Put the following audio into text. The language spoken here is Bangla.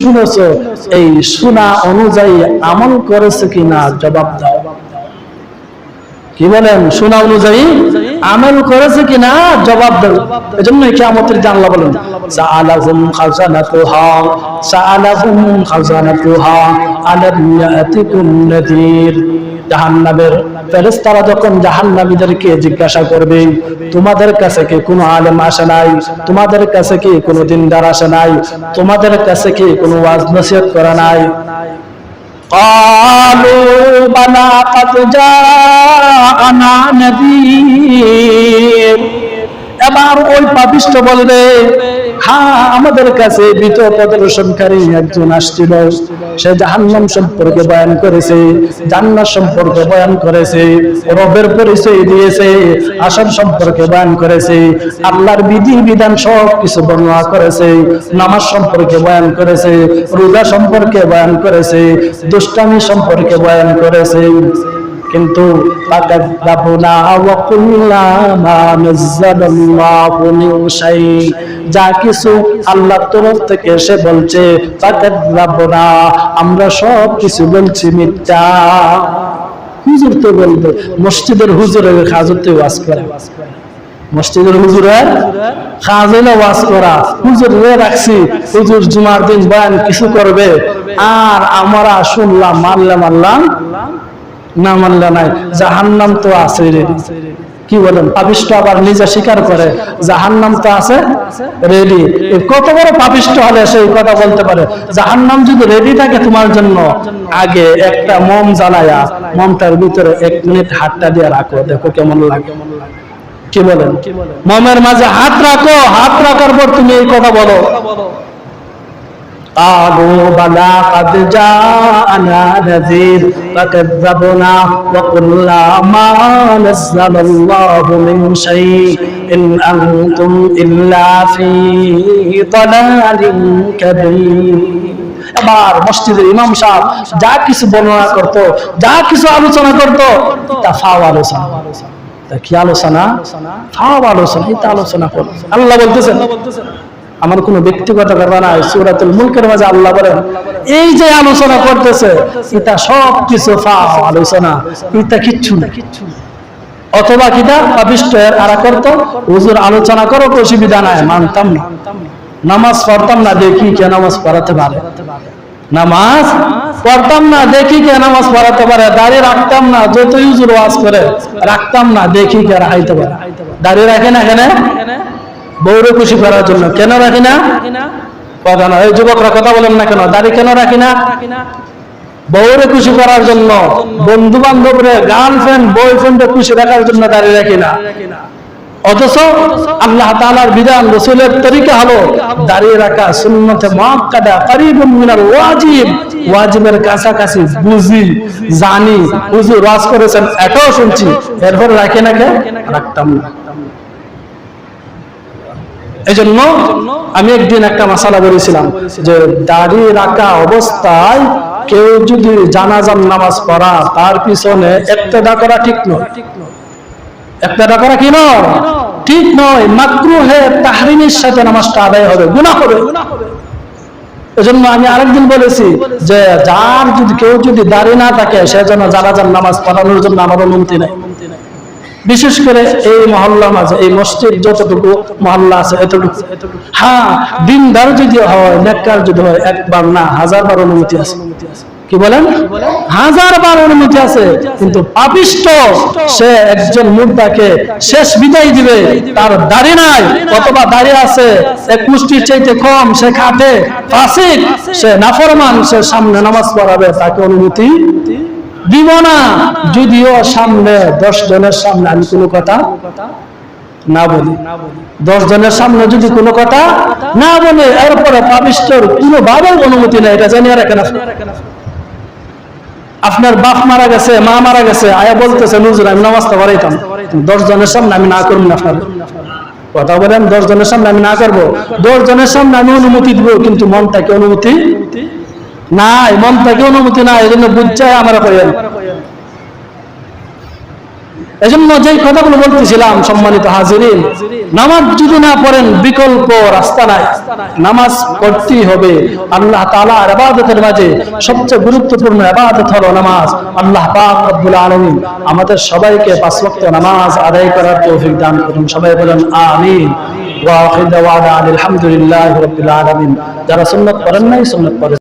শুনেছো, এই শোনা অনুযায়ী আমল করেছে কিনা জবাব দাও। কি বলেন? শোনা অনুযায়ী আমল করেছে কিনা জবাব দাও। এজন্য কিয়ামতের দিন আল্লাহ বলেন সাআলাহুম খাজানাতুহা আলাম ইয়াতিকুম নাযীর। জাহান্নামের ফেরেশতারা যখন জাহান্নামীদেরকে জিজ্ঞাসা করবে, তোমাদের কাছে কি কোনো আলেম আসে নাই? তোমাদের কাছে কি কোনো দিনদার আসে নাই? তোমাদের কাছে কি কোনো ওয়াজ নসিহত করা নাই? قالوا بلى قد جاءنا نذير। এবার ওই পাপিষ্ঠ বলবে, হ্যাঁ আমাদের কাছে বিত প্রদর্শনকারী একজন আসছিল, সে জাহান্নাম সম্পর্কে বয়ান করেছে, জান্নাত সম্পর্কে বয়ান করেছে, রবের পরিচয় দিয়েছে, আসর সম্পর্কে বয়ান করেছে, আল্লাহর বিধি বিধান সব কিছু বর্ণনা করেছে, নামাজ সম্পর্কে বয়ান করেছে, রোজা সম্পর্কে বয়ান করেছে, দুষ্টামি সম্পর্কে বয়ান করেছে। কিন্তু যা কিছু আল্লাহর তরফ থেকে সে বলছে আমরা সব কিছু বলছি মিথ্যা। হুজুর তো বলবে, মসজিদের হুজুরের হাজতে ওয়াজ করে, মসজিদের হুজুরের খাজেলা ওয়াজ করা, হুজুর রাখছি, হুজুর জুমার দিন বয়ান কিছু করবে, আর আমরা শুনলাম, মানলাম না মানলে নাই, জাহান্নাম তো আছে রেডি। কি বলেন? পাপিষ্ঠ আবার নিজে স্বীকার করে জাহান্নাম তো আছে রেডি। কত বড় পাপিষ্ঠ হলে সেই কথা বলতে পারে? জাহান্নাম যদি রেডি থাকে তোমার জন্য, আগে একটা মোম জ্বালায়া মোমটার ভিতরে 1 মিনিট হাতটা দিয়ে রাখো, দেখো কেমন লাগে। কি বলেন? মোমের মাঝে হাত রাখো, হাত রাখার পর তুমি এই কথা বলো, قالوا بلى قد جاءنا نذير فكذبنا وقلنا ما نزل الله من شيء إن أنتم إلا في ضلال كبير। এবার মসজিদের ইমাম সাহেব যা কিছু বর্ণনা করত, যা কিছু আলোচনা করত, তা ফাও আলোচনা। কি আলোচনা? ফাও আলোচনা। এটা আলোচনা কর। আল্লাহ বলতেছেন, আমার কোনো ব্যক্তিগত ব্যাপার নাই। সূরাতুল মুলকের মাঝে আল্লাহ বলেন, এই যে আলোচনা করতেছে এটা সব কিছু ফাও আলোচনা, এটা কিচ্ছু না। অথবা কিটা পাপিষ্ঠ আর করত, হুজুর আলোচনা করো, অসুবিধা নাই, মানতাম না, নামাজ পড়তাম না, দেখি কে নামাজ পড়াতে পারে, নামাজ পড়তাম না, দেখি কে নামাজ পড়াতে পারে, দাঁড়িয়ে রাখতাম না, যত হুজুর ওয়াজ করে রাখতাম না, দেখি কে রাখাইতে পারে। দাঁড়িয়ে রাখে না কেন? বউরে খুশি করার জন্য। কেন রাখি না? কথা না, এই যুবকরা কথা বলেন না কেন? দাড়ি কেন রাখি না? বউরে খুশি করার জন্য, বন্ধু বান্ধবরে, গার্লফ্রেন্ড বয়ফ্রেন্ডে খুশি রাখার জন্য দাড়ি রাখি না। অথচ আল্লাহ তাআলার বিধান, রাসূলের তরিকা হলো দাড়ি রাখা সুন্নতে মুআক্কাদা করিবুন মিনাল ওয়াজিব, ওয়াজিবের কাছাকাছি, বুঝি জানি, হুজুর ওয়াজ করেছেন এটাও শুনছি, এরপর রাখি না, কে রাখতাম না। এই জন্য আমি একদিন একটা মাসালা বলেছিলাম যে দাড়ি রাখা অবস্থায় কেউ যদি জানাজার নামাজ পড়া, তার পিছনে ইক্তেদা করা ঠিক নয়। ইক্তেদা করা কি নয়? ঠিক নয়। মাকরুহে তাহরিমের সাথে নামাজটা আদায় হবে, গুনাহ হবে। এজন্য আমি আরেকদিন বলেছি যে যার যদি কেউ যদি দাড়ি না থাকে, সে যেন জানাজার নামাজ পড়ানোর জন্য আমার অনুমতি নাই। বিশেষ করে এই মহল্লার মাঝে, এই মসজিদ যতটুকু মহল্লা আছে এতটুকু। হ্যাঁ, দিনদার যদি হয়, নেককার যদি হয়, একবার না 1000 বার অনুমতি আছে। কি বলেন? 1000 বার অনুমতি আছে। কিন্তু পাপিষ্ঠ সে একজন মুর্দাকে শেষ বিদায় দিবে, তার দাড়ি নাই অথবা দাড়ি আছে 1 মুষ্টির চাইতে কম, সে খাটে, ফাসিক, সে নাফরমান, সে সামনে নামাজ পড়াবে, তাকে অনুমতি দিব না। যদিও সামনে 10 জনের সামনে আমি কোনো কথা না বলি, 10 জনের সামনে যদি কোনো কথা না বলে, এরপরে পাপিষ্ঠর কোনোভাবে অনুমতি নেই, এটা জানিয়ে রাখেন। আপনার বাপ মারা গেছে, মা মারা গেছে, আয়া বলতেছে হুজুর আমি নামাজটা পড়াইতাম, 10 জনের সামনে আমি না করব না। আপনার কথা বলেন, 10 জনের সামনে আমি না করব, 10 জনের সামনে আমি অনুমতি দিব, কিন্তু মন থেকে অনুমতি নাই, মন থেকে অনুমতি নাই। এই জন্য বুঝায় আমরা করেন। এজন্য যেই কথাগুলো বলতেছিলাম সম্মানিত হাজিরিন, নামাজ যদি না পড়েন বিকল্প রাস্তা নাই, নামাজ পড়তেই হবে। আল্লাহ তাআলার ইবাদতের মাঝে সবচেয়ে গুরুত্বপূর্ণ ইবাদত হলো নামাজ। আল্লাহ পাক রব্বুল আলামিন আমাদের সবাইকে 5 ওয়াক্ত নামাজ আদায় করার তৌফিক দান করুন। সবাই বলেন আমিন। ওয়া আখিরু দাওয়ানা আলহামদুলিল্লাহি রাব্বিল আলামিন। যারা সুন্নাত পড়েন নাই সুন্নাত পড়েন।